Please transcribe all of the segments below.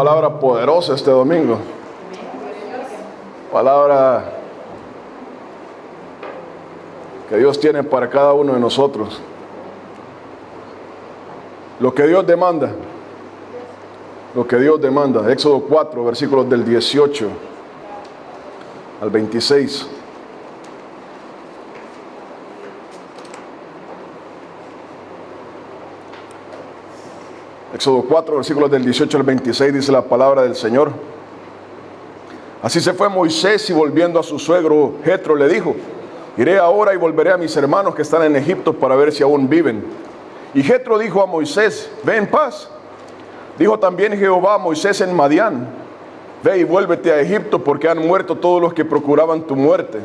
palabra poderosa este domingo. Palabra que Dios tiene para cada uno de nosotros. Lo que Dios demanda. Lo que Dios demanda. Éxodo 4, versículos del 18 al 26. Éxodo 4, versículos del 18 al 26, dice la palabra del Señor. Así se fue Moisés y volviendo a su suegro Jetro le dijo: iré ahora y volveré a mis hermanos que están en Egipto para ver si aún viven. Y Jetro dijo a Moisés: ve en paz. Dijo también Jehová a Moisés en Madián: ve y vuélvete a Egipto, porque han muerto todos los que procuraban tu muerte.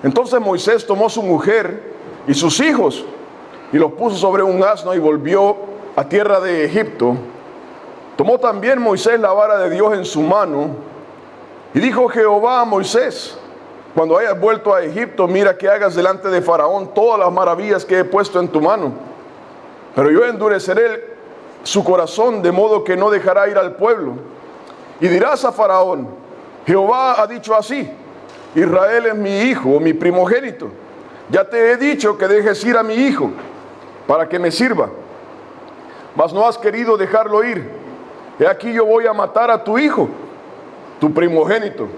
Entonces Moisés tomó su mujer y sus hijos y los puso sobre un asno y volvió a tierra de Egipto. Tomó también Moisés la vara de Dios en su mano y dijo Jehová a Moisés: cuando hayas vuelto a Egipto, mira que hagas delante de Faraón todas las maravillas que he puesto en tu mano. Pero yo endureceré su corazón, de modo que no dejará ir al pueblo. Y dirás a Faraón: Jehová ha dicho así: Israel es mi hijo, mi primogénito. Ya te he dicho que dejes ir a mi hijo para que me sirva, mas no has querido dejarlo ir. He aquí yo voy a matar a tu hijo, tu primogénito.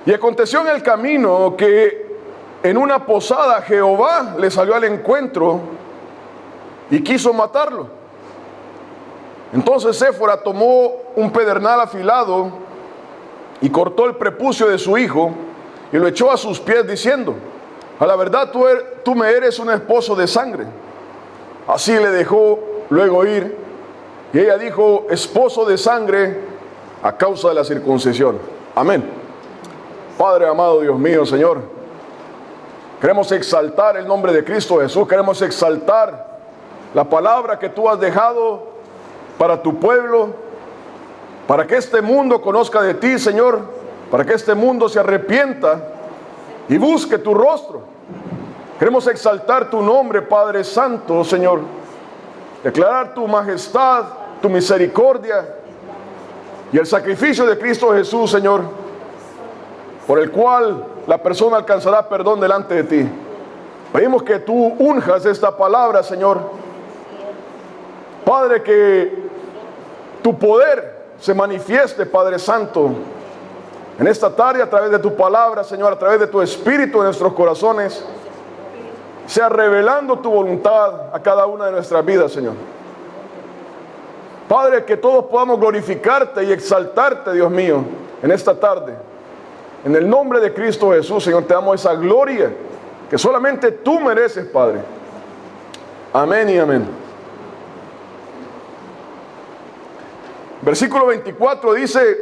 Y aconteció en el camino que en una posada Jehová le salió al encuentro y quiso matarlo. Entonces Séfora tomó un pedernal afilado y cortó el prepucio de su hijo y lo echó a sus pies diciendo: a la verdad tú me eres un esposo de sangre. Así le dejó luego ir, y ella dijo: esposo de sangre a causa de la circuncisión. Amén. Padre amado, Dios mío, Señor, queremos exaltar el nombre de Cristo Jesús. Queremos exaltar la palabra que tú has dejado para tu pueblo, para que este mundo conozca de ti, Señor, para que este mundo se arrepienta y busque tu rostro. Queremos exaltar tu nombre, Padre Santo, Señor. Declarar tu majestad, tu misericordia y el sacrificio de Cristo Jesús, Señor, por el cual la persona alcanzará perdón delante de ti. Pedimos que tú unjas esta palabra, Señor. Padre, que tu poder se manifieste, Padre Santo, en esta tarde a través de tu palabra, Señor, a través de tu Espíritu en nuestros corazones. Sea revelando tu voluntad a cada una de nuestras vidas, Señor. Padre, que todos podamos glorificarte y exaltarte, Dios mío, en esta tarde. En el nombre de Cristo Jesús, Señor, te damos esa gloria que solamente tú mereces, Padre. Amén y amén. Versículo 24 dice: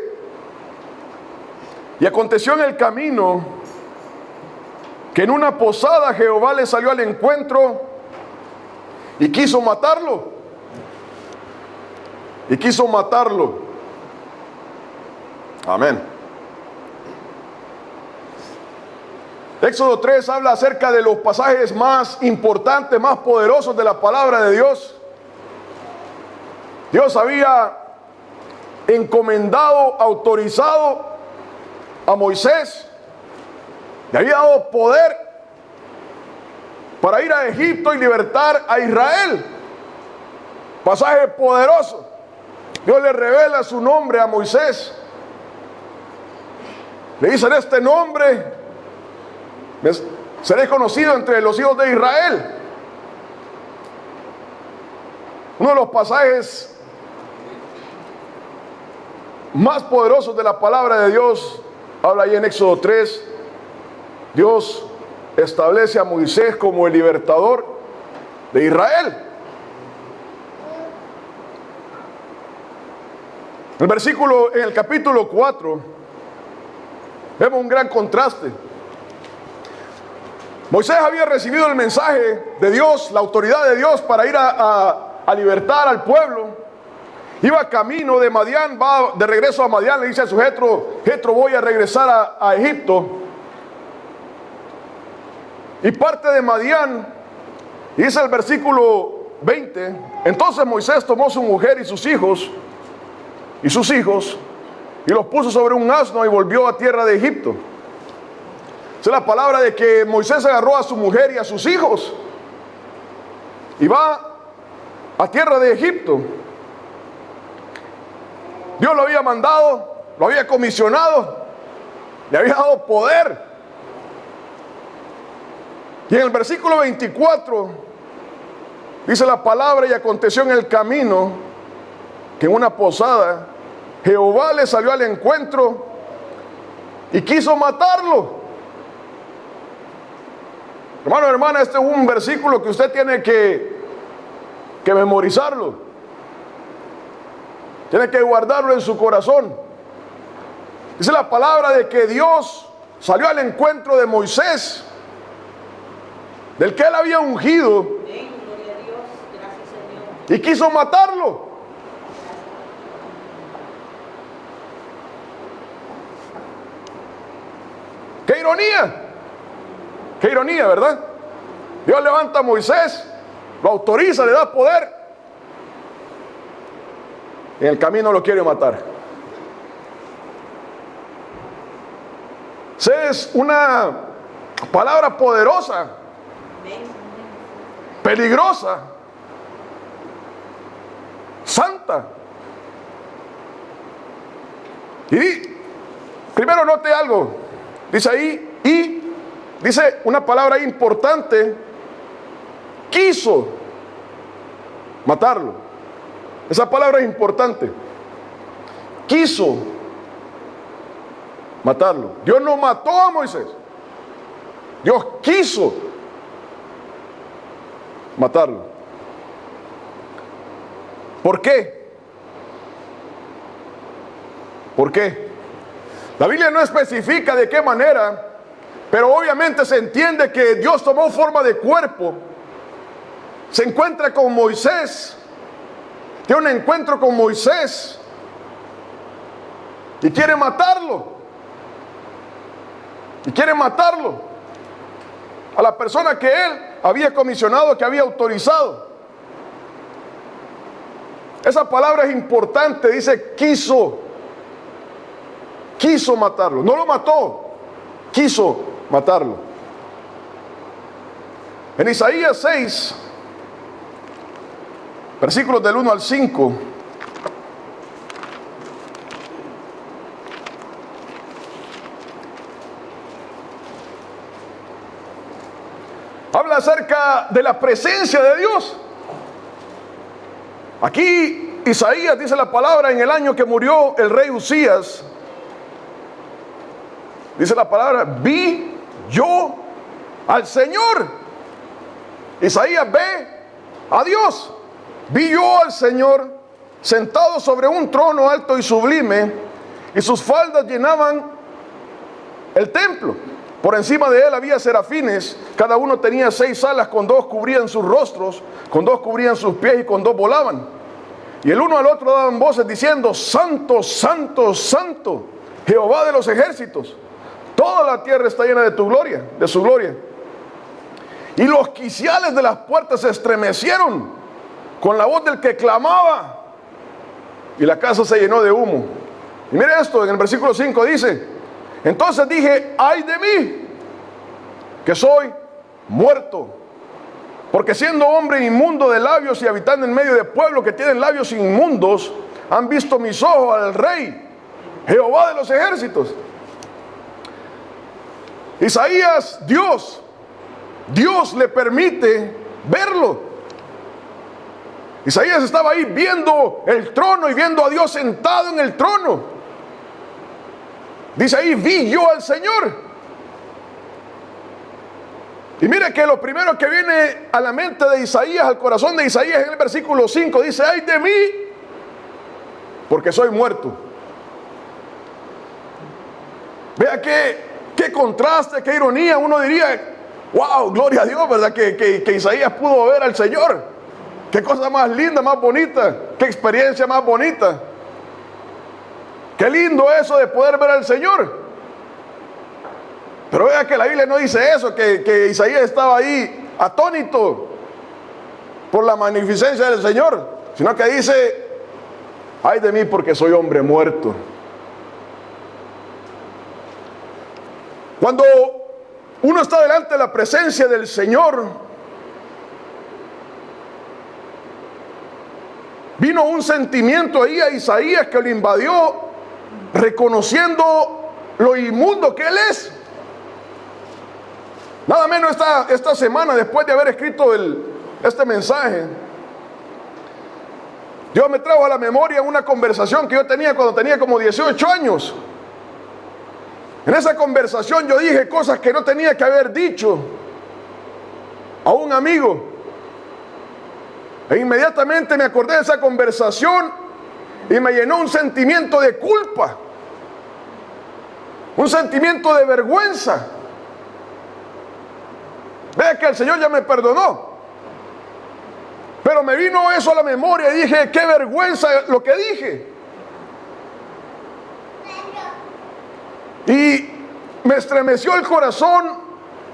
y aconteció en el camino que en una posada Jehová le salió al encuentro y quiso matarlo. Y quiso matarlo. Amén. Éxodo 3 habla acerca de los pasajes más importantes, más poderosos de la palabra de Dios. Dios había encomendado, autorizado a Moisés, le había dado poder para ir a Egipto y libertar a Israel. Pasaje poderoso. Dios le revela su nombre a Moisés. Le dice: en este nombre seré conocido entre los hijos de Israel. Uno de los pasajes más poderosos de la palabra de Dios habla ahí en Éxodo 3. Dios establece a Moisés como el libertador de Israel. En el capítulo 4 vemos un gran contraste. Moisés había recibido el mensaje de Dios, la autoridad de Dios para ir a libertar al pueblo. Iba camino de Madián, va de regreso a Madián, le dice a su Jetro: Jetro, voy a regresar a Egipto. Y parte de Madián, y dice el versículo 20: entonces Moisés tomó su mujer y sus hijos y sus hijos, y los puso sobre un asno y volvió a tierra de Egipto. Esa es la palabra de que Moisés agarró a su mujer y a sus hijos y va a tierra de Egipto. Dios lo había mandado, lo había comisionado, le había dado poder. Y en el versículo 24 dice la palabra: y aconteció en el camino que en una posada Jehová le salió al encuentro y quiso matarlo. Hermano, hermana, este es un versículo que usted tiene que memorizarlo. Tiene que guardarlo en su corazón. Dice la palabra de que Dios salió al encuentro de Moisés, del que él había ungido, y quiso matarlo. ¡Qué ironía! ¡Qué ironía!, ¿verdad? Dios levanta a Moisés, lo autoriza, le da poder, y en el camino lo quiere matar. Esa es una palabra poderosa, peligrosa, santa. Y primero note algo, dice ahí, y dice una palabra importante: quiso matarlo. Esa palabra es importante. Quiso matarlo. Dios no mató a Moisés. Dios quiso matarlo. ¿Por qué? ¿Por qué? La Biblia no especifica de qué manera, pero obviamente se entiende que Dios tomó forma de cuerpo, se encuentra con Moisés, tiene un encuentro con Moisés y quiere matarlo. Y quiere matarlo a la persona que él había comisionado, que había autorizado. Esa palabra es importante, dice quiso matarlo. No lo mató, quiso matarlo. En Isaías 6, versículos del 1 al 5, habla acerca de la presencia de Dios. Aquí Isaías dice la palabra: en el año que murió el rey Usías, dice la palabra, vi yo al Señor. Isaías ve a Dios. Vi yo al Señor sentado sobre un trono alto y sublime, y sus faldas llenaban el templo. Por encima de él había serafines, cada uno tenía 6 alas, con 2 cubrían sus rostros, con 2 cubrían sus pies y con 2 volaban. Y el uno al otro daban voces diciendo: Santo, Santo, Santo, Jehová de los ejércitos. Toda la tierra está llena de tu gloria, de su gloria. Y los quiciales de las puertas se estremecieron con la voz del que clamaba, y la casa se llenó de humo. Y mire esto, en el versículo 5 dice: entonces dije, ay de mí, que soy muerto, porque siendo hombre inmundo de labios y habitando en medio de pueblo que tienen labios inmundos, han visto mis ojos al Rey, Jehová de los ejércitos. Isaías, Dios le permite verlo. Isaías estaba ahí viendo el trono y viendo a Dios sentado en el trono. Dice ahí, vi yo al Señor. Y mire que lo primero que viene a la mente de Isaías, al corazón de Isaías, en el versículo 5, dice: ay de mí, porque soy muerto. Vea qué contraste, qué ironía. Uno diría: wow, gloria a Dios, ¿verdad? Que Isaías pudo ver al Señor. Qué cosa más linda, más bonita, qué experiencia más bonita. Qué lindo eso de poder ver al Señor. Pero vea que la Biblia no dice eso, que Isaías estaba ahí atónito por la magnificencia del Señor, sino que dice Ay de mí porque soy hombre muerto. Cuando uno está delante de la presencia del Señor, vino un sentimiento ahí a Isaías que lo invadió, reconociendo lo inmundo que él es. Nada menos esta semana, después de haber escrito este mensaje, Dios me trajo a la memoria una conversación que yo tenía cuando tenía como 18 años. En esa conversación yo dije cosas que no tenía que haber dicho a un amigo. E inmediatamente me acordé de esa conversación y me llenó un sentimiento de culpa, un sentimiento de vergüenza. Vea que el Señor ya me perdonó, pero me vino eso a la memoria y dije, qué vergüenza lo que dije. Y me estremeció el corazón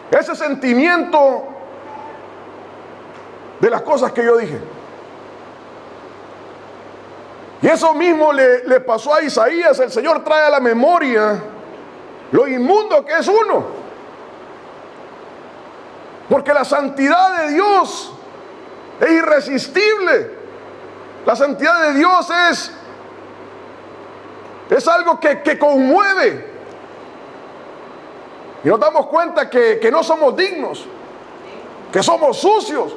ese sentimiento de las cosas que yo dije. Y eso mismo le pasó a Isaías. El Señor trae a la memoria lo inmundo que es uno, porque la santidad de Dios es irresistible. La santidad de Dios es algo que conmueve. Y nos damos cuenta que no somos dignos, que somos sucios.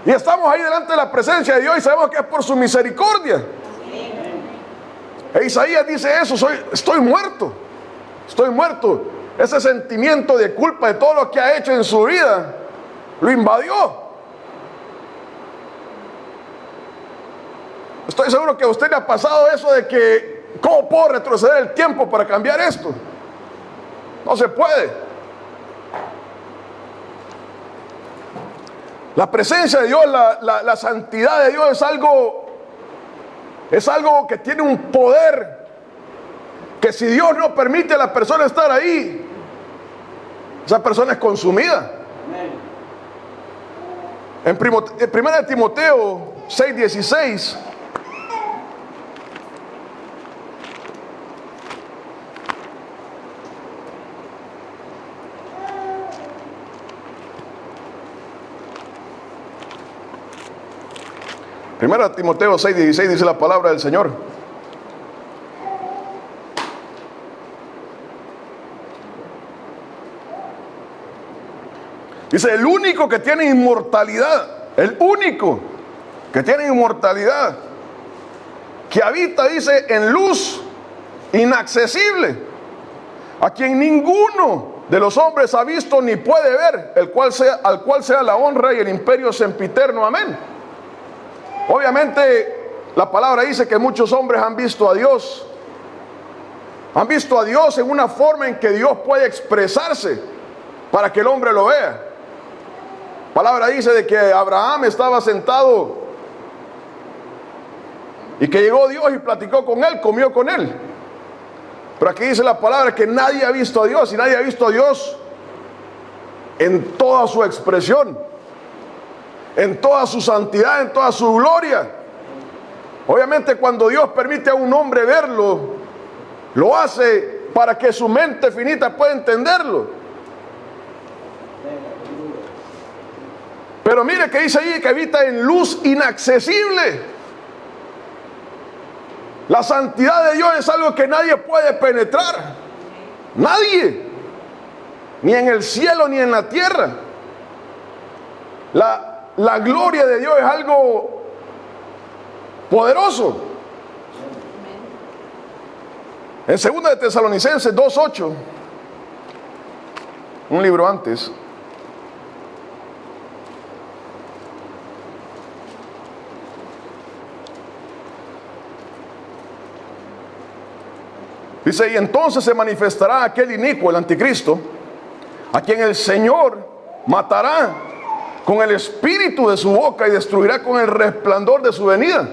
Y estamos ahí delante de la presencia de Dios y sabemos que es por su misericordia. E Isaías dice eso, estoy muerto. Estoy muerto. Ese sentimiento de culpa de todo lo que ha hecho en su vida lo invadió. Estoy seguro que a usted le ha pasado eso de que ¿cómo puedo retroceder el tiempo para cambiar esto? No se puede. La presencia de Dios, la santidad de Dios es algo que tiene un poder que si Dios no permite a la persona estar ahí, esa persona es consumida. En 1 Timoteo 6:16 1 Timoteo 6:16 dice la palabra del Señor: dice, el único que tiene inmortalidad, el único que tiene inmortalidad, que habita, dice, en luz inaccesible, a quien ninguno de los hombres ha visto ni puede ver, al cual sea la honra y el imperio sempiterno. Amén. Obviamente la palabra dice que muchos hombres han visto a Dios. Han visto a Dios en una forma en que Dios puede expresarse para que el hombre lo vea. La palabra dice de que Abraham estaba sentado y que llegó Dios y platicó con él, comió con él. Pero aquí dice la palabra que nadie ha visto a Dios, y nadie ha visto a Dios en toda su expresión, en toda su santidad, en toda su gloria. Obviamente cuando Dios permite a un hombre verlo, lo hace para que su mente finita pueda entenderlo. Pero mire que dice ahí que habita en luz inaccesible. La santidad de Dios es algo que nadie puede penetrar. Nadie. Ni en el cielo ni en la tierra. La gloria de Dios es algo poderoso. En 2 de Tesalonicenses 2:8, un libro antes, dice, y entonces se manifestará aquel inicuo, el anticristo, a quien el Señor matará con el espíritu de su boca y destruirá con el resplandor de su venida.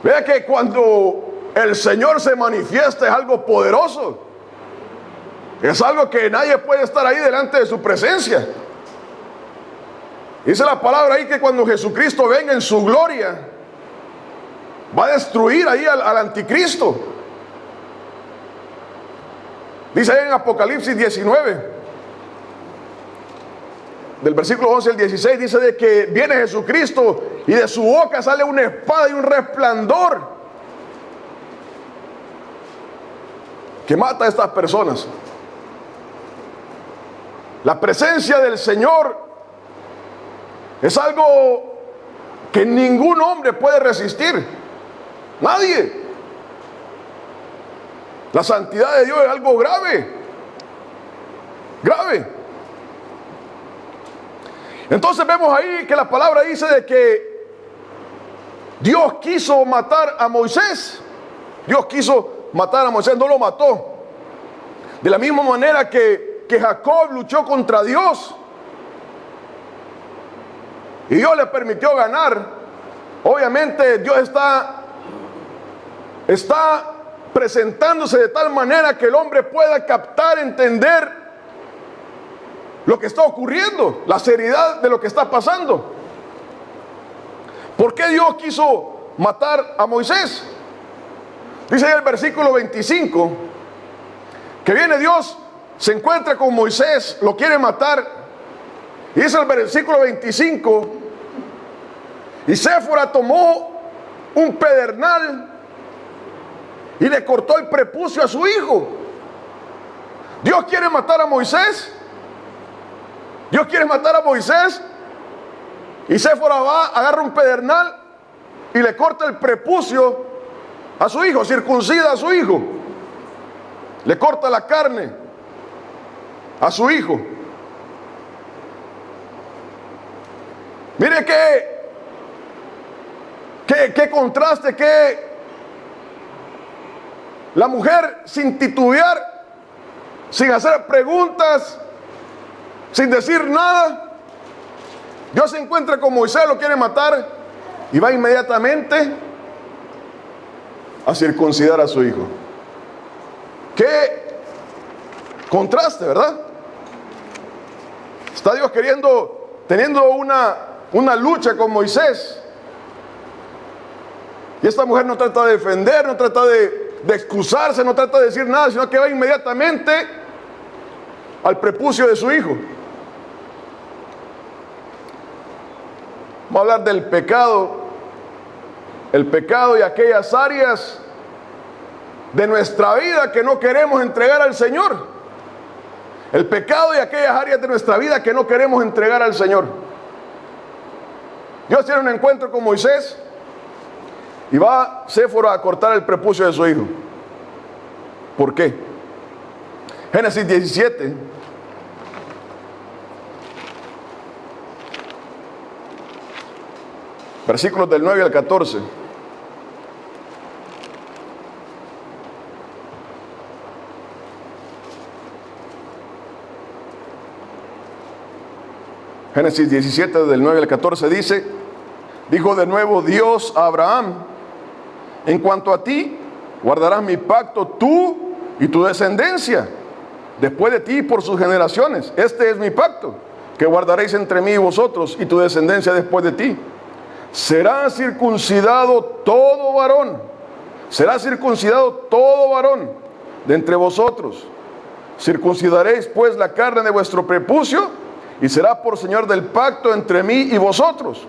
Vea que cuando el Señor se manifiesta es algo poderoso. Es algo que nadie puede estar ahí delante de su presencia. Dice la palabra ahí que cuando Jesucristo venga en su gloria, Va a destruir ahí al anticristo. Dice ahí en Apocalipsis 19, del versículo 11 al 16, dice de que viene Jesucristo y de su boca sale una espada y un resplandor que mata a estas personas. La presencia del Señor es algo que ningún hombre puede resistir. Nadie. La santidad de Dios es algo grave. Grave. Entonces vemos ahí que la palabra dice de que Dios quiso matar a Moisés. Dios quiso matar a Moisés, no lo mató. De la misma manera que Jacob luchó contra Dios y Dios le permitió ganar. Obviamente Dios está presentándose de tal manera que el hombre pueda captar, entender lo que está ocurriendo, la seriedad de lo que está pasando. ¿Por qué Dios quiso matar a Moisés? Dice en el versículo 25 que viene Dios, se encuentra con Moisés, lo quiere matar. Y dice el versículo 25: y Séfora tomó un pedernal y le cortó el prepucio a su hijo. Dios quiere matar a Moisés. Dios quiere matar a Moisés. Y Séfora va, agarra un pedernal y le corta el prepucio a su hijo, circuncida a su hijo. Le corta la carne a su hijo. Mire qué contraste, que la mujer sin titubear, sin hacer preguntas, sin decir nada, Dios se encuentra con Moisés, lo quiere matar y va inmediatamente a circuncidar a su hijo. Qué contraste, ¿verdad? Está Dios teniendo una lucha con Moisés, y esta mujer no trata de defender, no trata de excusarse, no trata de decir nada, sino que va inmediatamente al prepucio de su hijo. Vamos a hablar del pecado, el pecado y aquellas áreas de nuestra vida que no queremos entregar al Señor. El pecado y aquellas áreas de nuestra vida que no queremos entregar al Señor. Dios tiene un encuentro con Moisés y va Séfora a cortar el prepucio de su hijo. ¿Por qué? Génesis 17. Versículos del 9 al 14. Génesis 17 del 9 al 14 dice: dijo de nuevo Dios a Abraham: en cuanto a ti, guardarás mi pacto tú y tu descendencia después de ti por sus generaciones. Este es mi pacto que guardaréis entre mí y vosotros y tu descendencia después de ti. Será circuncidado todo varón. Será circuncidado todo varón de entre vosotros. Circuncidaréis pues la carne de vuestro prepucio y será por señor del pacto entre mí y vosotros.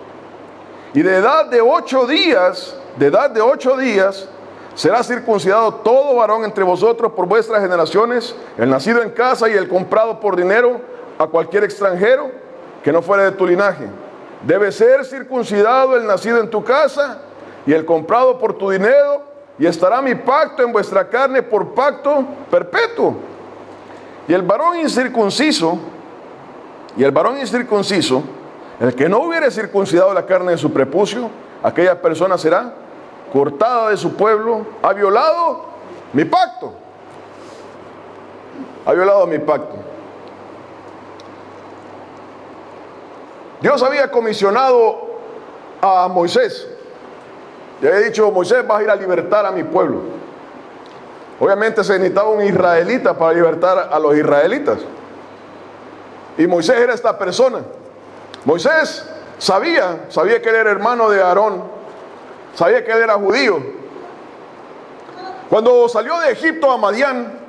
Y de edad de 8 días, será circuncidado todo varón entre vosotros por vuestras generaciones, el nacido en casa y el comprado por dinero a cualquier extranjero que no fuera de tu linaje. Debe ser circuncidado el nacido en tu casa y el comprado por tu dinero, y estará mi pacto en vuestra carne por pacto perpetuo. Y el varón incircunciso, el que no hubiere circuncidado la carne de su prepucio, aquella persona será cortada de su pueblo. Ha violado mi pacto. Ha violado mi pacto. Dios había comisionado a Moisés. Le había dicho: Moisés, vas a ir a libertar a mi pueblo. Obviamente se necesitaba un israelita para libertar a los israelitas. Y Moisés era esta persona. Moisés sabía que él era hermano de Aarón. sabía que él era judío. Cuando salió de Egipto a Madián,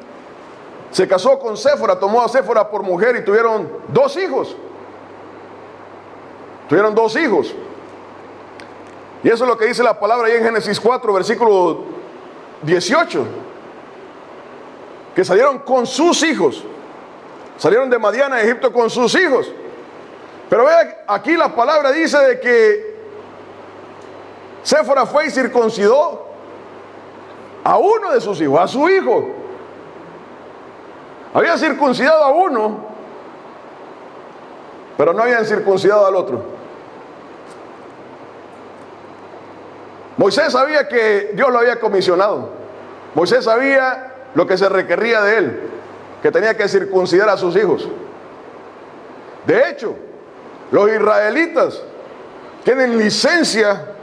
se casó con Séfora, tomó a Séfora por mujer y tuvieron 2 hijos. Tuvieron 2 hijos. Y eso es lo que dice la palabra ahí en Génesis 4, versículo 18. Que salieron con sus hijos. Salieron de Madián a Egipto con sus hijos. Pero vea, aquí la palabra dice de que Séfora fue y circuncidó a uno de sus hijos, a su hijo. Había circuncidado a uno, pero no habían circuncidado al otro. Moisés sabía que Dios lo había comisionado. Moisés sabía lo que se requería de él, que tenía que circuncidar a sus hijos. De hecho, los israelitas tienen licencia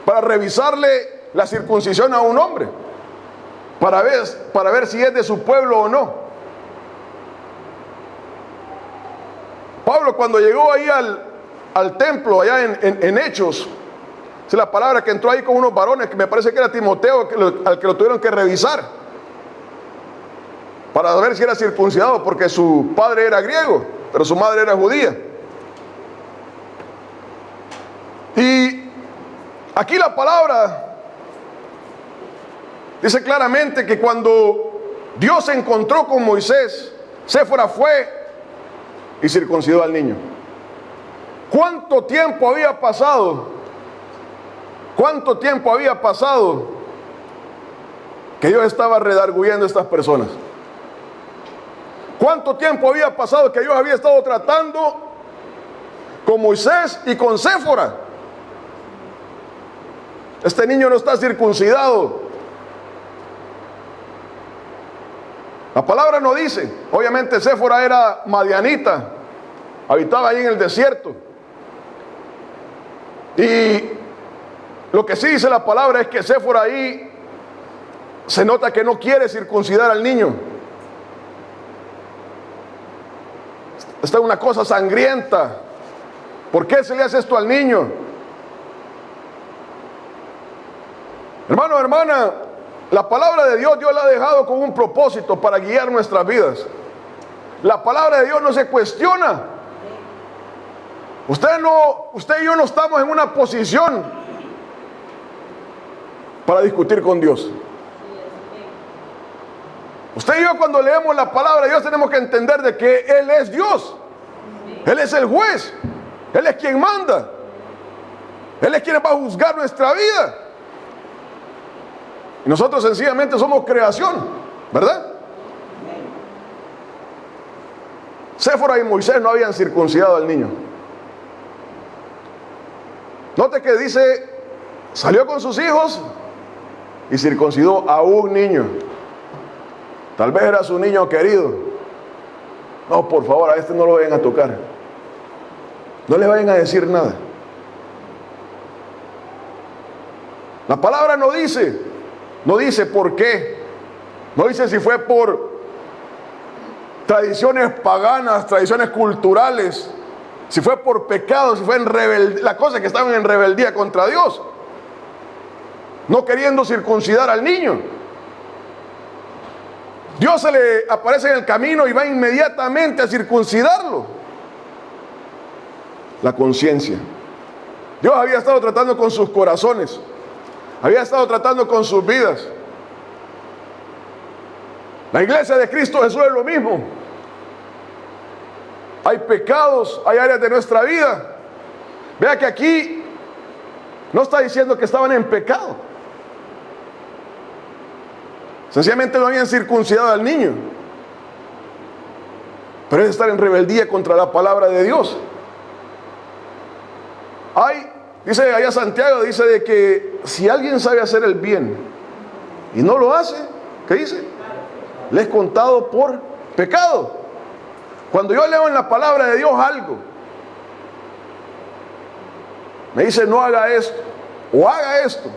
para revisarle la circuncisión a un hombre, para ver si es de su pueblo o no. Pablo, cuando llegó ahí al templo, allá en Hechos, es la palabra que entró ahí con unos varones, que me parece que era Timoteo, al que lo tuvieron que revisar para ver si era circuncidado, porque su padre era griego, pero su madre era judía. Y aquí la palabra dice claramente que cuando Dios se encontró con Moisés, Séfora fue y circuncidó al niño. ¿Cuánto tiempo había pasado? ¿Cuánto tiempo había pasado que Dios estaba redarguyendo a estas personas? ¿Cuánto tiempo había pasado que Dios había estado tratando con Moisés y con Séfora? Este niño no está circuncidado. La palabra no dice. Obviamente Séfora era madianita, habitaba ahí en el desierto. Y lo que sí dice la palabra es que Séfora ahí se nota que no quiere circuncidar al niño. Esta es una cosa sangrienta. ¿Por qué se le hace esto al niño? Hermano, hermana, la palabra de Dios la ha dejado con un propósito para guiar nuestras vidas. La palabra de Dios no se cuestiona. Usted y yo no estamos en una posición para discutir con Dios. Usted y yo, cuando leemos la palabra de Dios, tenemos que entender de que Él es Dios. Él es el juez. Él es quien manda. Él es quien va a juzgar nuestra vida. Y nosotros sencillamente somos creación, ¿verdad? Séfora y Moisés no habían circuncidado al niño. Note que dice, salió con sus hijos y circuncidó a un niño. Tal vez era su niño querido. No, por favor, a este no lo vayan a tocar. No le vayan a decir nada. La palabra no dice por qué. No dice si fue por tradiciones paganas, tradiciones culturales, si fue por pecado, si fue en rebeldía. La cosa es que estaban en rebeldía contra Dios, no queriendo circuncidar al niño. Dios se le aparece en el camino y va inmediatamente a circuncidarlo. La conciencia. Dios había estado tratando con sus corazones, había estado tratando con sus vidas. La iglesia de Cristo Jesús es lo mismo. Hay pecados, hay áreas de nuestra vida. Vea que aquí no está diciendo que estaban en pecado. Sencillamente no habían circuncidado al niño. Pero es estar en rebeldía contra la palabra de Dios. Dice allá Santiago, dice de que si alguien sabe hacer el bien y no lo hace, ¿qué dice? Le es contado por pecado. Cuando yo leo en la palabra de Dios algo, me dice no haga esto o haga esto,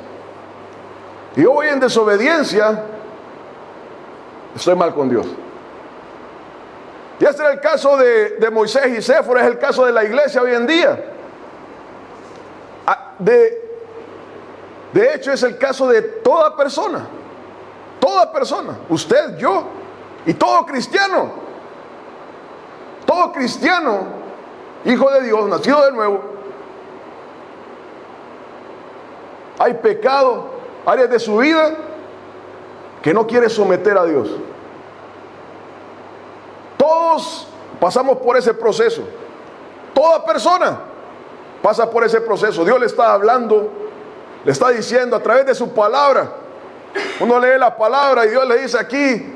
y yo voy en desobediencia, estoy mal con Dios. Y este era el caso de Moisés y Séfora, es el caso de la iglesia hoy en día. De hecho, es el caso de toda persona, usted, yo y todo cristiano, hijo de Dios, nacido de nuevo. Hay pecado, áreas de su vida que no quiere someter a Dios. Todos pasamos por ese proceso. Toda persona pasa por ese proceso. Dios le está hablando, le está diciendo a través de su palabra. Uno lee la palabra y Dios le dice aquí,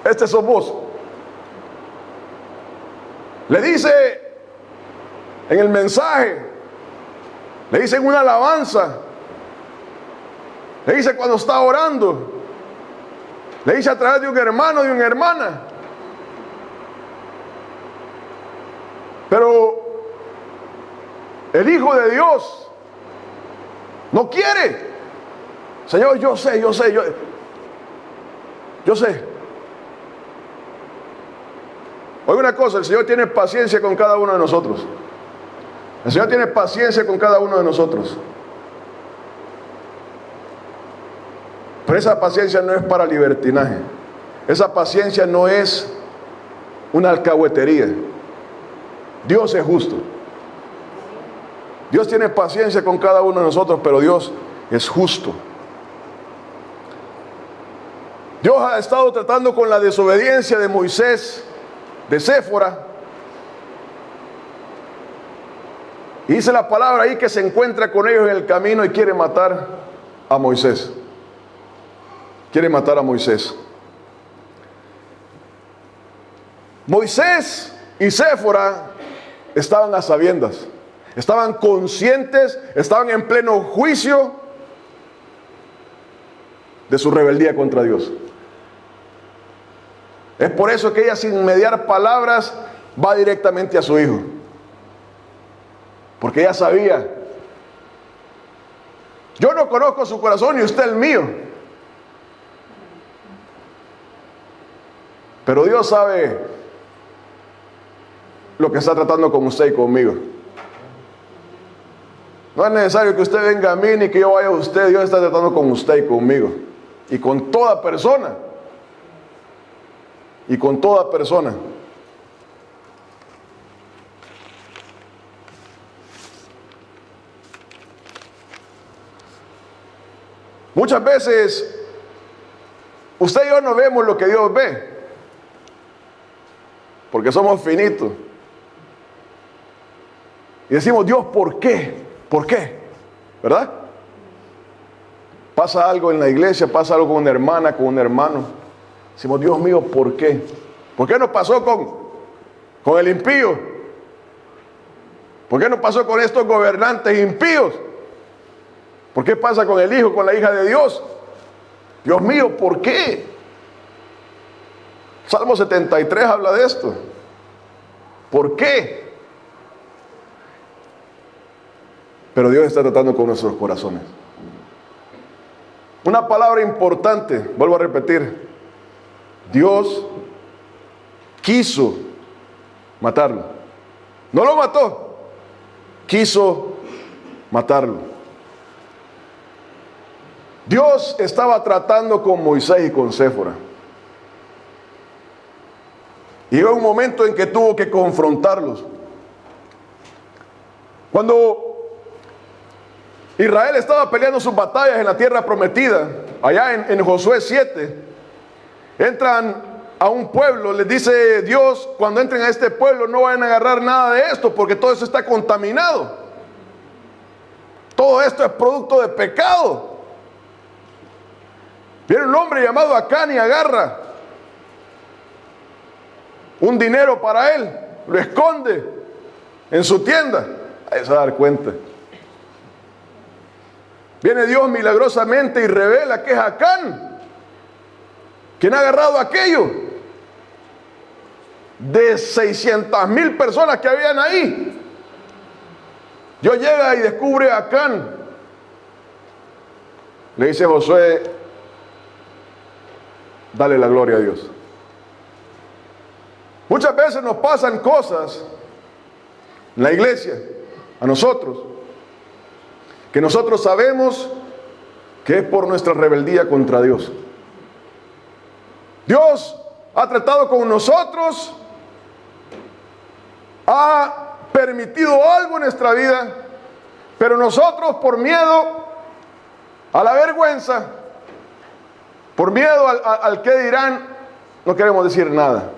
este sos vos. Le dice en el mensaje, le dice en una alabanza, le dice cuando está orando, le dice a través de un hermano, de una hermana. Pero el Hijo de Dios no quiere. Señor, yo sé. Oiga una cosa, el Señor tiene paciencia con cada uno de nosotros. El Señor tiene paciencia con cada uno de nosotros. Pero esa paciencia no es para libertinaje. Esa paciencia no es una alcahuetería. Dios es justo. Dios tiene paciencia con cada uno de nosotros, pero Dios es justo. Dios ha estado tratando con la desobediencia de Moisés, de Séfora. Y dice la palabra ahí que se encuentra con ellos en el camino y quiere matar a Moisés. Quiere matar a Moisés. Moisés y Séfora estaban a sabiendas, estaban conscientes, estaban en pleno juicio de su rebeldía contra Dios. Es por eso que ella, sin mediar palabras, va directamente a su hijo, porque ella sabía: yo no conozco su corazón y usted el mío, pero Dios sabe lo que está tratando con usted y conmigo. No es necesario que usted venga a mí ni que yo vaya a usted. Dios está tratando con usted y conmigo, y con toda persona, Muchas veces usted y yo no vemos lo que Dios ve, porque somos finitos. Y decimos: Dios, ¿por qué? ¿Por qué? ¿Verdad? Pasa algo en la iglesia, pasa algo con una hermana, con un hermano. Decimos: Dios mío, ¿por qué? ¿Por qué no pasó con el impío? ¿Por qué no pasó con estos gobernantes impíos? ¿Por qué pasa con el hijo, con la hija de Dios? Dios mío, ¿por qué? Salmo 73 habla de esto. ¿Por qué? Pero Dios está tratando con nuestros corazones. Una palabra importante, vuelvo a repetir: Dios quiso matarlo. No lo mató, quiso matarlo. Dios estaba tratando con Moisés y con Séfora. Y llegó un momento en que tuvo que confrontarlos. Cuando Israel estaba peleando sus batallas en la tierra prometida, allá en Josué 7, entran a un pueblo. Les dice Dios: cuando entren a este pueblo no vayan a agarrar nada de esto, porque todo eso está contaminado. Todo esto es producto de pecado. Viene un hombre llamado Acán y agarra un dinero para él, lo esconde en su tienda. Ahí se va a dar cuenta. Viene Dios milagrosamente y revela que es Acán quien ha agarrado aquello. De 600,000 personas que habían ahí, Dios llega y descubre a Acán. Le dice Josué: dale la gloria a Dios. Muchas veces nos pasan cosas en la iglesia, a nosotros, que nosotros sabemos que es por nuestra rebeldía contra Dios. Dios ha tratado con nosotros, ha permitido algo en nuestra vida, pero nosotros por miedo a la vergüenza, por miedo al que dirán, no queremos decir nada.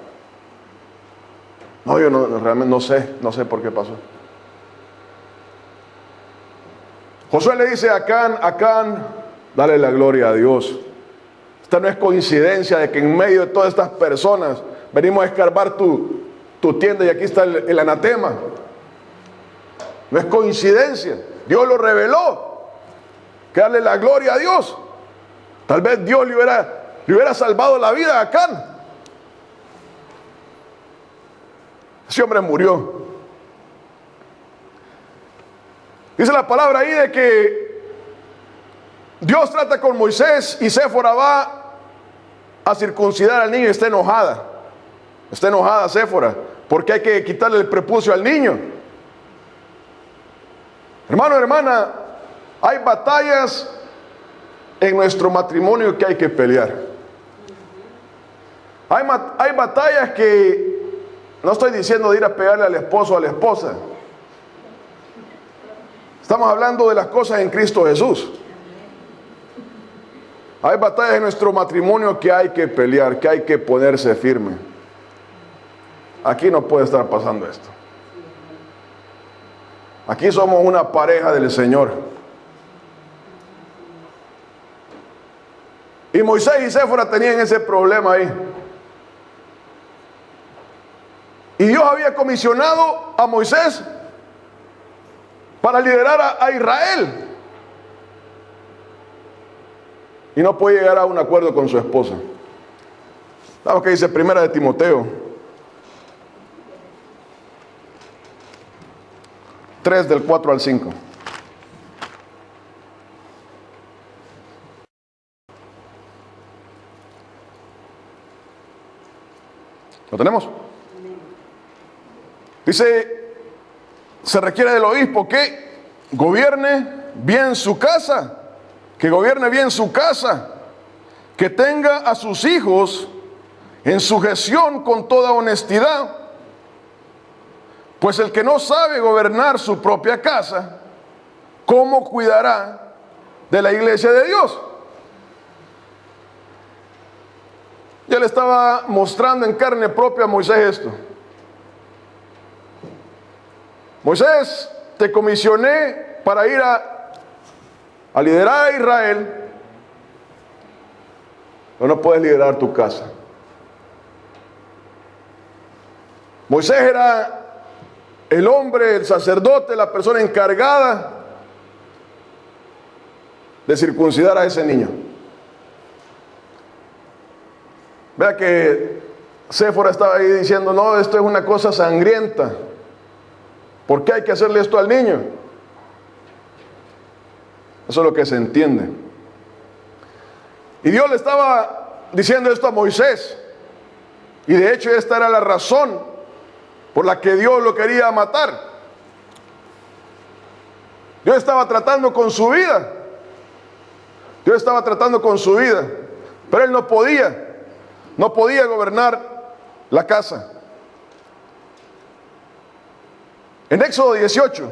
No, yo realmente no sé por qué pasó. Josué le dice a Acán, dale la gloria a Dios. Esta no es coincidencia de que en medio de todas estas personas venimos a escarbar tu tienda y aquí está el anatema. No es coincidencia. Dios lo reveló. Que darle la gloria a Dios. Tal vez Dios le hubiera salvado la vida a Acán. Ese hombre murió. Dice la palabra ahí de que Dios trata con Moisés y Séfora va a circuncidar al niño y está enojada. Está enojada Séfora porque hay que quitarle el prepucio al niño. Hermano, hermana, hay batallas en nuestro matrimonio que hay que pelear. Hay batallas que no estoy diciendo de ir a pegarle al esposo o a la esposa. Estamos hablando de las cosas en Cristo Jesús. Hay batallas en nuestro matrimonio que hay que pelear, que hay que ponerse firme. Aquí no puede estar pasando esto. Aquí somos una pareja del Señor. Y Moisés y Séfora tenían ese problema ahí. Y Dios había comisionado a Moisés para liderar a Israel. Y no puede llegar a un acuerdo con su esposa. ¿Sabes qué dice Primera de Timoteo 3 del 4 al 5? ¿Lo tenemos? Dice, se requiere del obispo que gobierne bien su casa, que tenga a sus hijos en sujeción con toda honestidad, pues el que no sabe gobernar su propia casa, ¿cómo cuidará de la iglesia de Dios? Ya le estaba mostrando en carne propia a Moisés esto. Moisés, te comisioné para ir a liderar a Israel, pero no puedes liderar tu casa. Moisés era el hombre, el sacerdote, la persona encargada de circuncidar a ese niño. Vea que Séfora estaba ahí diciendo, no, esto es una cosa sangrienta. ¿Por qué hay que hacerle esto al niño? Eso es lo que se entiende. Y Dios le estaba diciendo esto a Moisés. Y de hecho esta era la razón por la que Dios lo quería matar. Dios estaba tratando con su vida. Pero él no podía gobernar la casa. En Éxodo 18,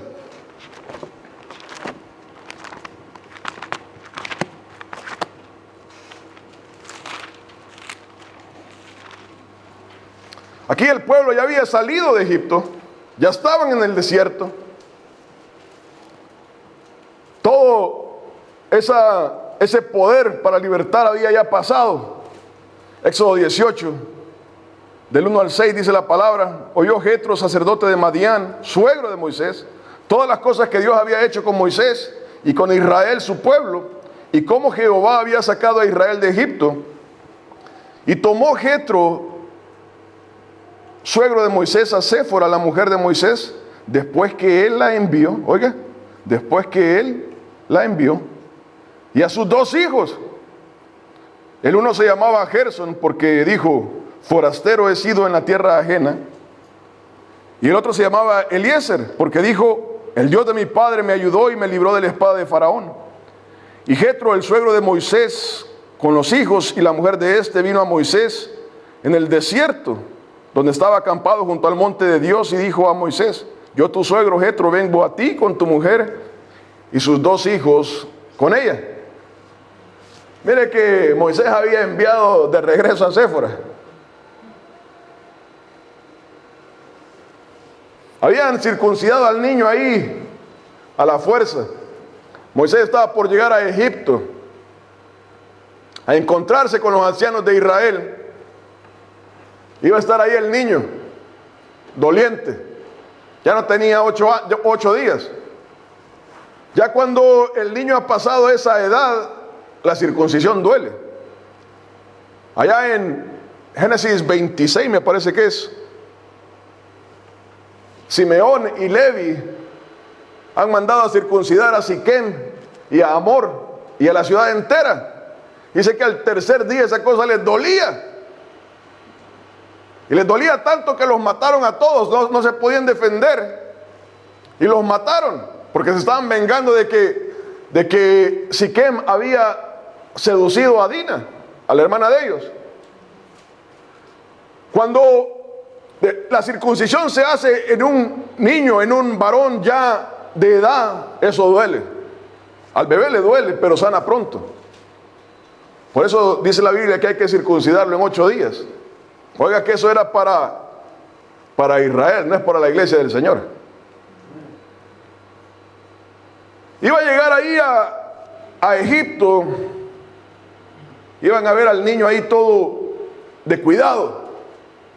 aquí el pueblo ya había salido de Egipto, ya estaban en el desierto. Todo ese poder para libertar había ya pasado. Éxodo 18, del 1 al 6 dice la palabra, oyó Jetro, sacerdote de Madián, suegro de Moisés, todas las cosas que Dios había hecho con Moisés y con Israel su pueblo, y cómo Jehová había sacado a Israel de Egipto. Y tomó Jetro, suegro de Moisés, a Séfora, la mujer de Moisés, después que él la envió, y a sus 2 hijos. El uno se llamaba Gerson porque dijo, forastero he sido en la tierra ajena. Y el otro se llamaba Eliezer porque dijo, El Dios de mi padre me ayudó y me libró de la espada de Faraón. Y Jetro, el suegro de Moisés, con los hijos y la mujer de éste, vino a Moisés en el desierto, donde estaba acampado junto al monte de Dios, y dijo a Moisés: yo, tu suegro Jetro, vengo a ti con tu mujer y sus 2 hijos con ella. Mire que Moisés había enviado de regreso a Séfora. Habían circuncidado al niño ahí a la fuerza. Moisés estaba por llegar a Egipto a encontrarse con los ancianos de Israel. Iba a estar ahí el niño, doliente. Ya no tenía 8 días. Ya cuando el niño ha pasado esa edad, la circuncisión duele. Allá en Génesis 26, me parece que es, Simeón y Levi han mandado a circuncidar a Siquem y a Amor y a la ciudad entera. Dice que al tercer día esa cosa les dolía. Y les dolía tanto que los mataron a todos, no se podían defender. Y los mataron, porque se estaban vengando de que Siquem había seducido a Dina, a la hermana de ellos. Cuando la circuncisión se hace en un niño, en un varón ya de edad, eso duele. Al bebé le duele, pero sana pronto. Por eso dice la Biblia que hay que circuncidarlo en 8 días. Oiga, que eso era para Israel, no es para la iglesia del Señor. Iba a llegar ahí a Egipto. Iban a ver al niño ahí todo de cuidado.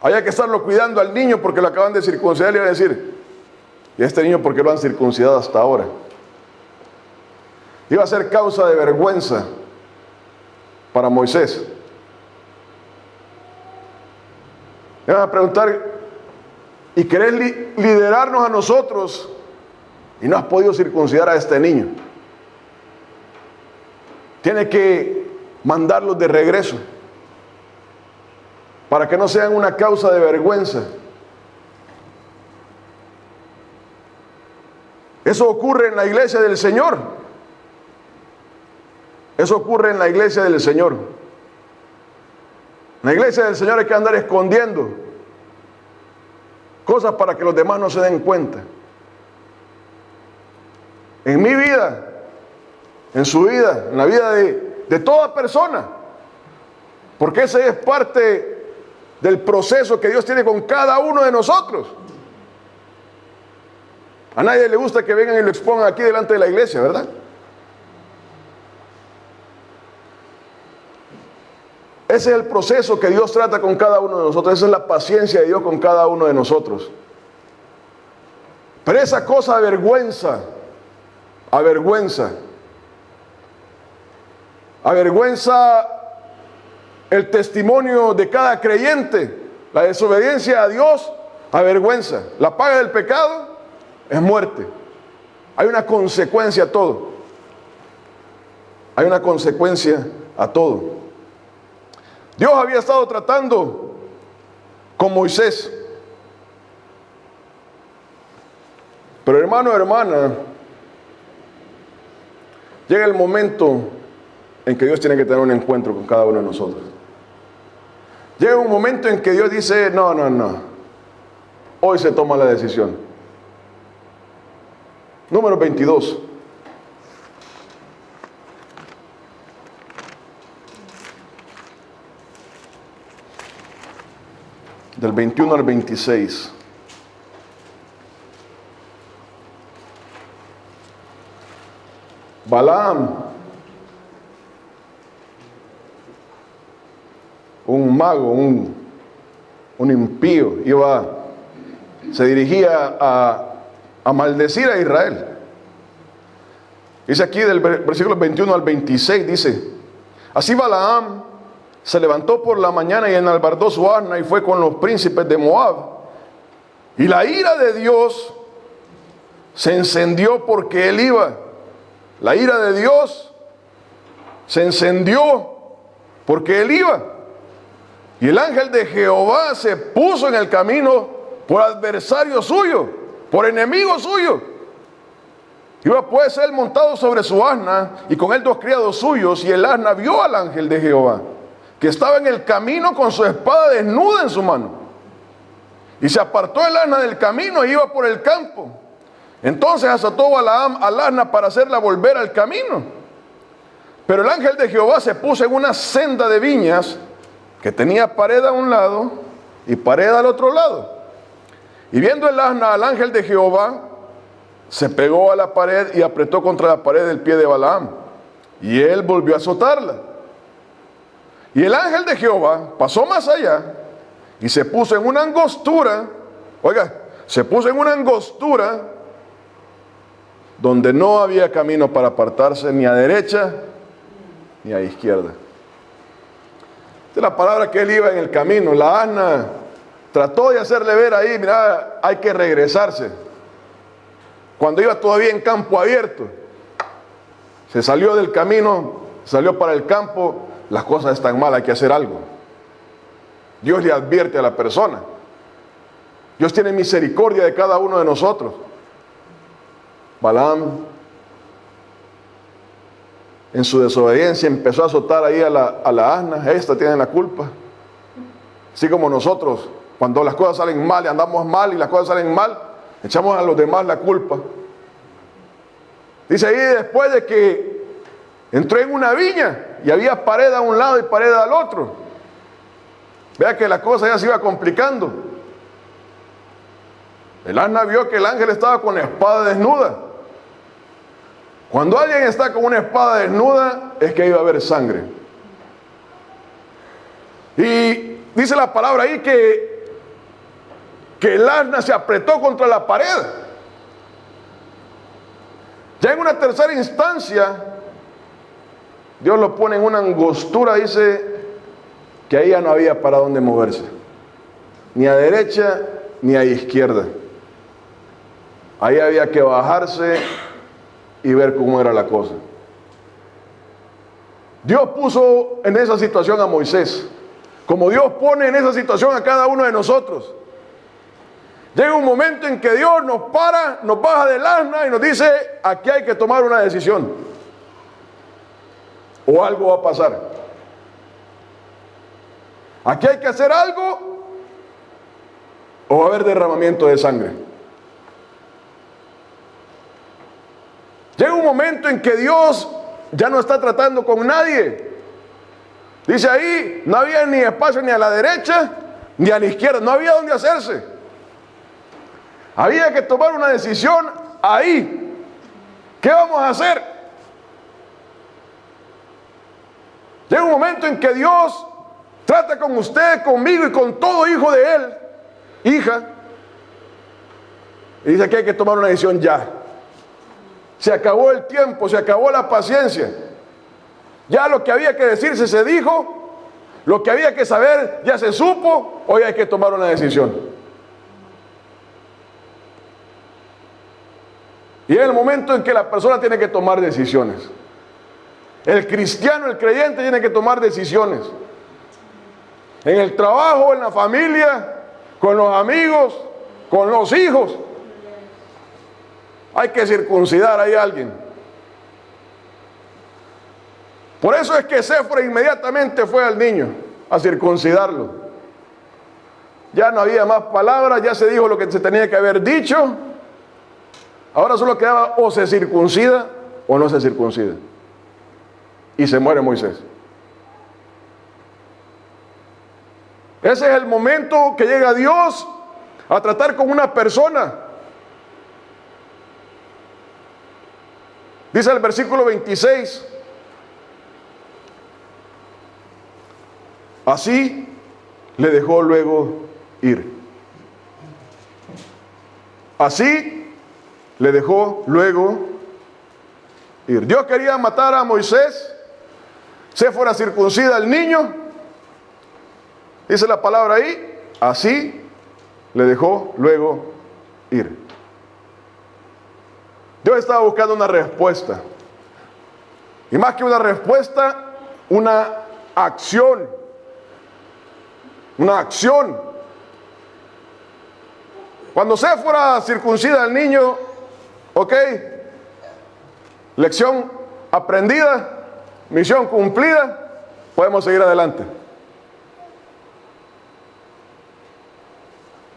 Había que estarlo cuidando al niño porque lo acaban de circuncidar. Le iban a decir: ¿y a este niño por qué lo han circuncidado hasta ahora? Iba a ser causa de vergüenza para Moisés. Le van a preguntar: ¿y querés liderarnos a nosotros y no has podido circuncidar a este niño? Tiene que mandarlos de regreso para que no sean una causa de vergüenza. Eso ocurre en la iglesia del Señor. Eso ocurre en la iglesia del Señor. En la iglesia del Señor hay que andar escondiendo cosas para que los demás no se den cuenta. En mi vida, en su vida, en la vida de toda persona. Porque ese es parte del proceso que Dios tiene con cada uno de nosotros. A nadie le gusta que vengan y lo expongan aquí delante de la iglesia, ¿verdad? Ese es el proceso que Dios trata con cada uno de nosotros. Esa es la paciencia de Dios con cada uno de nosotros. Pero esa cosa avergüenza el testimonio de cada creyente. La desobediencia a Dios avergüenza. La paga del pecado es muerte. Hay una consecuencia a todo. Hay una consecuencia a todo. Dios había estado tratando con Moisés. Pero hermano, hermana, llega el momento en que Dios tiene que tener un encuentro con cada uno de nosotros. Llega un momento en que Dios dice: no, hoy se toma la decisión. Número 22. Del 21 al 26. Balaam, un mago, un impío, se dirigía a maldecir a Israel. Dice aquí del versículo 21 al 26, dice: así Balaam se levantó por la mañana y enalbardó su asna y fue con los príncipes de Moab. Y la ira de Dios se encendió porque él iba. La ira de Dios se encendió porque él iba. Y el ángel de Jehová se puso en el camino por adversario suyo, por enemigo suyo. Iba pues él montado sobre su asna y con él 2 criados suyos, y el asna vio al ángel de Jehová, que estaba en el camino con su espada desnuda en su mano. Y se apartó el asna del camino e iba por el campo. Entonces azotó Balaam al asna para hacerla volver al camino. Pero el ángel de Jehová se puso en una senda de viñas que tenía pared a un lado y pared al otro lado. Y viendo el asna al ángel de Jehová, se pegó a la pared y apretó contra la pared el pie de Balaam. Y él volvió a azotarla. Y el ángel de Jehová pasó más allá y se puso en una angostura. Oiga, se puso en una angostura donde no había camino para apartarse ni a derecha ni a izquierda. Esta es la palabra que él iba en el camino. La asna trató de hacerle ver ahí, mira, hay que regresarse. Cuando iba todavía en campo abierto, se salió del camino, salió para el campo, las cosas están mal, hay que hacer algo. Dios le advierte a la persona. Dios tiene misericordia de cada uno de nosotros. Balaam, en su desobediencia, empezó a azotar ahí a la asna. Esta tiene la culpa. Así como nosotros, cuando las cosas salen mal y andamos mal y las cosas salen mal, echamos a los demás la culpa. Dice ahí, después de que entró en una viña y había pared a un lado y pared al otro. Vea que la cosa ya se iba complicando. El asna vio que el ángel estaba con la espada desnuda. Cuando alguien está con una espada desnuda, es que iba a haber sangre. Y dice la palabra ahí que el asna se apretó contra la pared. Ya en una tercera instancia, Dios lo pone en una angostura, dice que ahí ya no había para dónde moverse, ni a derecha ni a izquierda. Ahí había que bajarse y ver cómo era la cosa. Dios puso en esa situación a Moisés, como Dios pone en esa situación a cada uno de nosotros. Llega un momento en que Dios nos para, nos baja del asna y nos dice, aquí hay que tomar una decisión. O algo va a pasar. Aquí hay que hacer algo o va a haber derramamiento de sangre. Llega un momento en que Dios ya no está tratando con nadie. Dice ahí, no había ni espacio ni a la derecha ni a la izquierda, no había dónde hacerse. Había que tomar una decisión ahí. ¿Qué vamos a hacer? Llega un momento en que Dios trata con usted, conmigo y con todo hijo de Él, hija, y dice que hay que tomar una decisión ya. Se acabó el tiempo, se acabó la paciencia. Ya lo que había que decirse se dijo, lo que había que saber ya se supo, hoy hay que tomar una decisión. Y es el momento en que la persona tiene que tomar decisiones. El cristiano, el creyente tiene que tomar decisiones. En el trabajo, en la familia, con los amigos, con los hijos. Hay que circuncidar a alguien. Por eso es que Séfora inmediatamente fue al niño a circuncidarlo. Ya no había más palabras, ya se dijo lo que se tenía que haber dicho. Ahora solo quedaba o se circuncida o no se circuncida. Y se muere Moisés. Ese es el momento que llega Dios a tratar con una persona. Dice el versículo 26. Así le dejó luego ir. Así le dejó luego ir. Dios quería matar a Moisés. Séfora circuncida al niño. Dice la palabra ahí. Así le dejó luego ir. Dios estaba buscando una respuesta. Y más que una respuesta, una acción. Una acción. Cuando Séfora circuncida al niño, ok, lección aprendida, misión cumplida, podemos seguir adelante.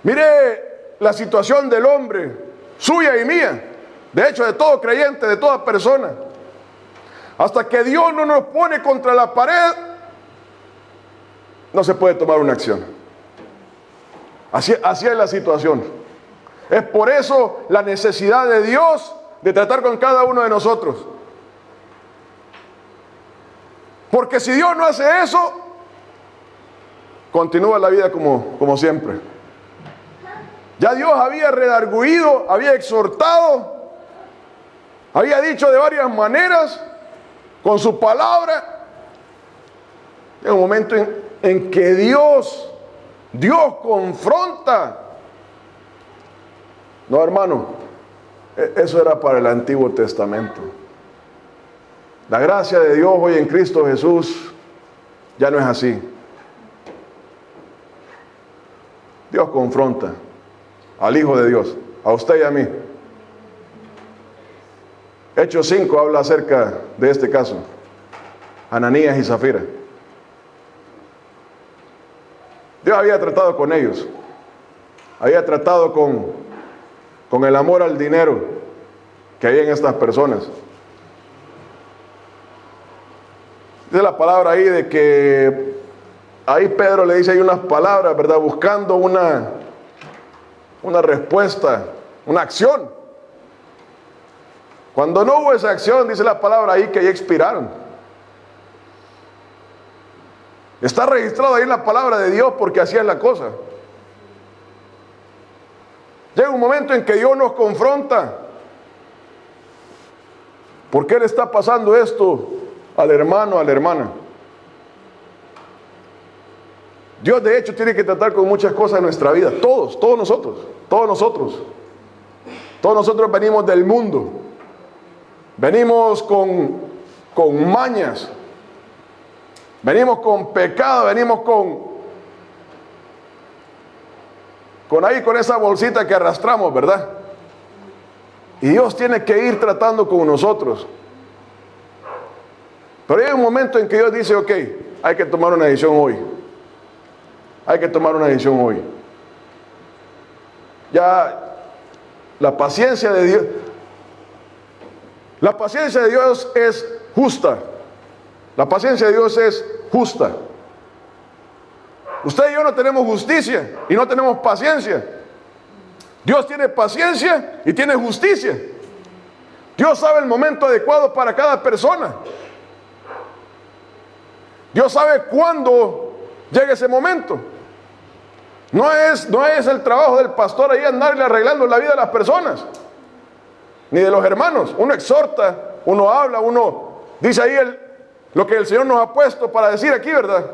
Mire la situación del hombre, suya y mía, de hecho de todo creyente, de toda persona. Hasta que Dios no nos pone contra la pared, no se puede tomar una acción. Así es la situación. Es por eso la necesidad de Dios de tratar con cada uno de nosotros. Porque si Dios no hace eso, continúa la vida como siempre. Ya Dios había redarguido, había exhortado, había dicho de varias maneras, con su palabra. En un momento en que Dios confronta. No, hermano, eso era para el Antiguo Testamento. La gracia de Dios hoy en Cristo Jesús ya no es así. Dios confronta al Hijo de Dios, a usted y a mí. Hechos 5 habla acerca de este caso. Ananías y Zafira. Dios había tratado con ellos. Había tratado con el amor al dinero que hay en estas personas. Dice la palabra ahí de que ahí Pedro le dice ahí unas palabras, ¿verdad? Buscando una respuesta, una acción. Cuando no hubo esa acción, dice la palabra ahí que ya expiraron. Está registrado ahí en la palabra de Dios porque así es la cosa. Llega un momento en que Dios nos confronta. ¿Por qué le está pasando esto al hermano, a la hermana? Dios de hecho tiene que tratar con muchas cosas en nuestra vida. Todos nosotros. Todos nosotros venimos del mundo. Venimos con mañas. Venimos con pecado. Venimos con esa bolsita que arrastramos, ¿verdad? Y Dios tiene que ir tratando con nosotros. Pero hay un momento en que Dios dice, ok, hay que tomar una decisión hoy. Hay que tomar una decisión hoy. Ya la paciencia de Dios. La paciencia de Dios es justa. La paciencia de Dios es justa. Usted y yo no tenemos justicia y no tenemos paciencia. Dios tiene paciencia y tiene justicia. Dios sabe el momento adecuado para cada persona. Dios sabe cuándo llega ese momento. No es el trabajo del pastor ahí andarle arreglando la vida a las personas, ni de los hermanos. Uno exhorta, uno habla, uno dice ahí lo que el Señor nos ha puesto para decir aquí, ¿verdad?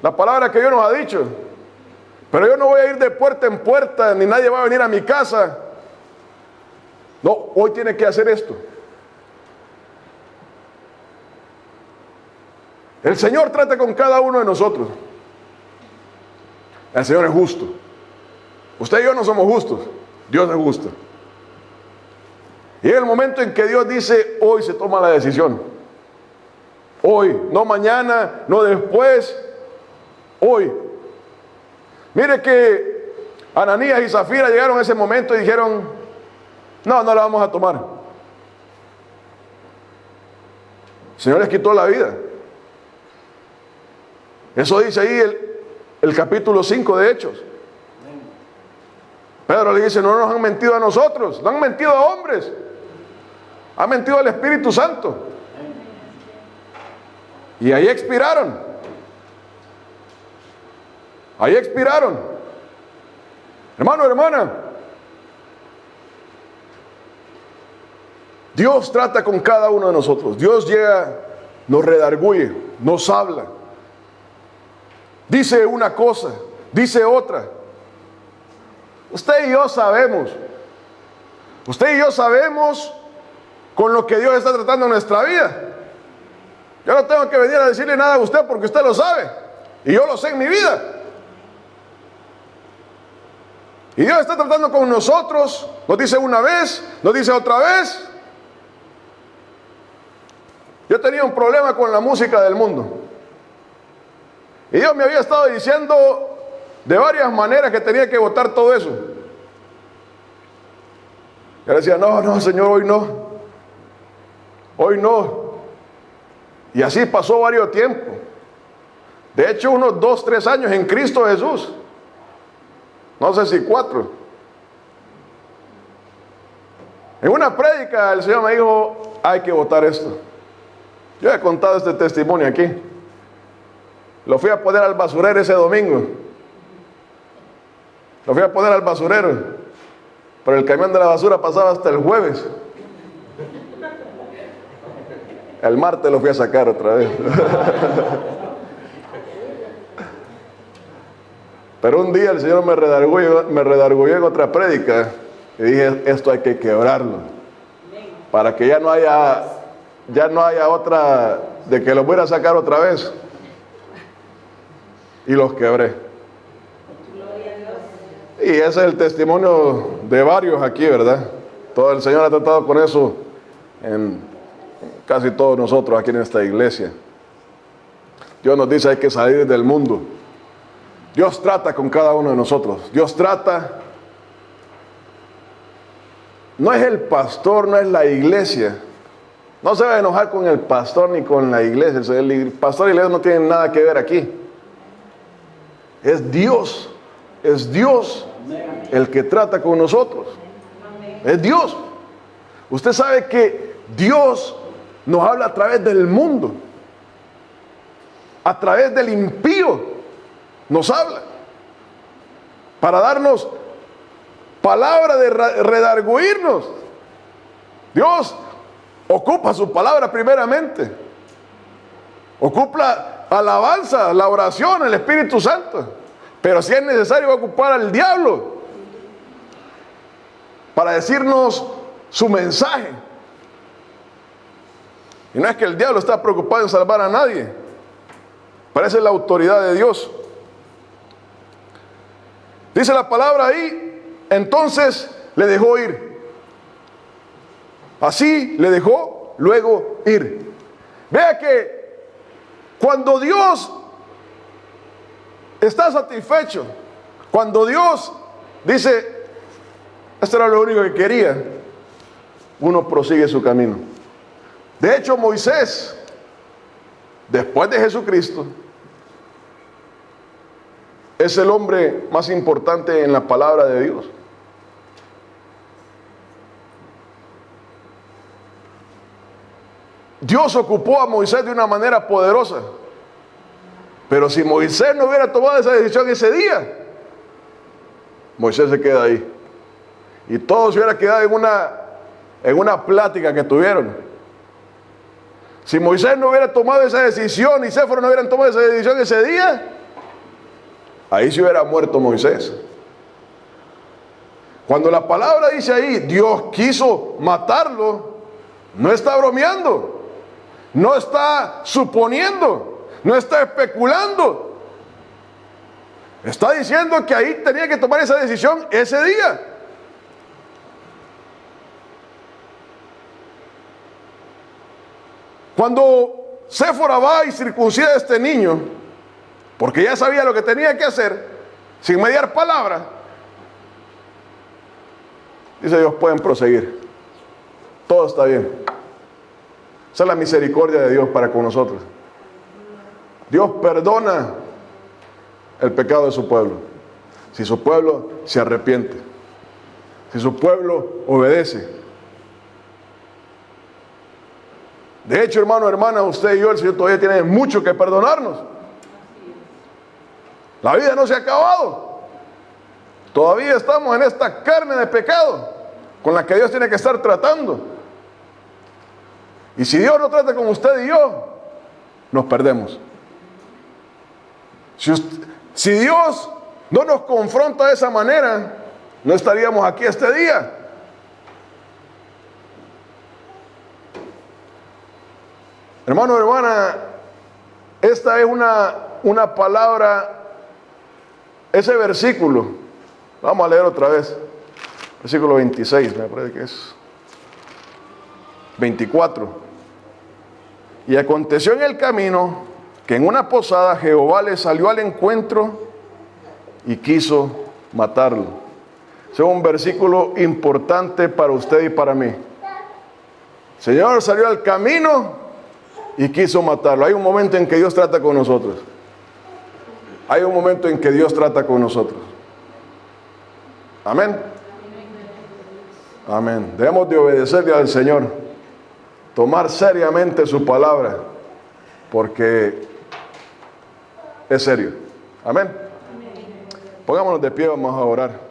La palabra que Dios nos ha dicho. Pero yo no voy a ir de puerta en puerta, ni nadie va a venir a mi casa. No, hoy tiene que hacer esto. El Señor trata con cada uno de nosotros. El Señor es justo. Usted y yo no somos justos. Dios es justo. Y en el momento en que Dios dice, hoy se toma la decisión. Hoy, no mañana, no después. Hoy. Mire que Ananías y Zafira llegaron a ese momento y dijeron, no la vamos a tomar. El Señor les quitó la vida. Eso dice ahí el capítulo 5 de Hechos. Pedro le dice, no nos han mentido a nosotros, no han mentido a hombres, han mentido al Espíritu Santo. Y ahí expiraron. Ahí expiraron. Hermano, hermana, Dios trata con cada uno de nosotros. Dios llega, nos redarguye, nos habla. Dice una cosa, dice otra. Usted y yo sabemos con lo que Dios está tratando en nuestra vida. Yo no tengo que venir a decirle nada a usted porque usted lo sabe. Y yo lo sé en mi vida. Y Dios está tratando con nosotros. Nos dice una vez, nos dice otra vez. Yo tenía un problema con la música del mundo. Y Dios me había estado diciendo de varias maneras que tenía que botar todo eso. Yo decía, no, Señor, hoy no. Hoy no. Y así pasó varios tiempos. De hecho, unos 2, 3 años en Cristo Jesús. No sé si 4. En una prédica el Señor me dijo, hay que botar esto. Yo he contado este testimonio aquí. Lo fui a poner al basurero ese domingo. Lo fui a poner al basurero. Pero el camión de la basura pasaba hasta el jueves. El martes lo fui a sacar otra vez. Pero un día el Señor me redarguyó en otra prédica. Y dije, esto hay que quebrarlo. Para que ya no haya otra de que lo voy a sacar otra vez. Y los quebré. Y ese es el testimonio de varios aquí, ¿verdad? Todo el Señor ha tratado con eso en casi todos nosotros aquí en esta iglesia. Dios nos dice hay que salir del mundo. Dios trata con cada uno de nosotros. Dios trata. No es el pastor, no es la iglesia. No se va a enojar con el pastor ni con la iglesia. El pastor y la iglesia no tienen nada que ver aquí. Es Dios el que trata con nosotros. Es Dios. Usted sabe que Dios nos habla a través del mundo, a través del impío nos habla, para darnos palabra de redarguirnos. Dios ocupa su palabra primeramente, ocupa alabanza, la oración, el Espíritu Santo. Pero si es necesario va a ocupar al diablo para decirnos su mensaje. Y no es que el diablo está preocupado en salvar a nadie. Parece la autoridad de Dios. Dice la palabra ahí, entonces le dejó ir. Así le dejó luego ir. Vea que cuando Dios está satisfecho, cuando Dios dice, esto era lo único que quería, uno prosigue su camino. De hecho, Moisés, después de Jesucristo, es el hombre más importante en la palabra de Dios. Dios ocupó a Moisés de una manera poderosa. Pero si Moisés no hubiera tomado esa decisión ese día, Moisés se queda ahí. Y todo se hubiera quedado en una plática que tuvieron. Si Moisés no hubiera tomado esa decisión y Séforo no hubieran tomado esa decisión ese día, ahí se hubiera muerto Moisés. Cuando la palabra dice ahí, Dios quiso matarlo, no está bromeando, no está suponiendo, no está especulando. Está diciendo que ahí tenía que tomar esa decisión ese día. Cuando Séfora va y circuncida a este niño, porque ya sabía lo que tenía que hacer, sin mediar palabra, dice Dios, pueden proseguir. Todo está bien. Esa es la misericordia de Dios para con nosotros. Dios perdona el pecado de su pueblo, si su pueblo se arrepiente, si su pueblo obedece. De hecho, hermano, hermana, usted y yo, el Señor todavía tiene mucho que perdonarnos. La vida no se ha acabado. Todavía estamos en esta carne de pecado con la que Dios tiene que estar tratando. Y si Dios no trata con usted y yo, nos perdemos. Si Dios no nos confronta de esa manera, no estaríamos aquí este día. Hermano, hermana, esta es una palabra, ese versículo, vamos a leer otra vez, versículo 26, me parece que es 24. Y aconteció en el camino que en una posada Jehová le salió al encuentro y quiso matarlo. Ese es un versículo importante para usted y para mí. El Señor salió al camino y quiso matarlo. Hay un momento en que Dios trata con nosotros. Hay un momento en que Dios trata con nosotros. Amén. Amén. Debemos de obedecerle al Señor. Tomar seriamente su palabra. Porque es serio. Amén. Pongámonos de pie, vamos a orar.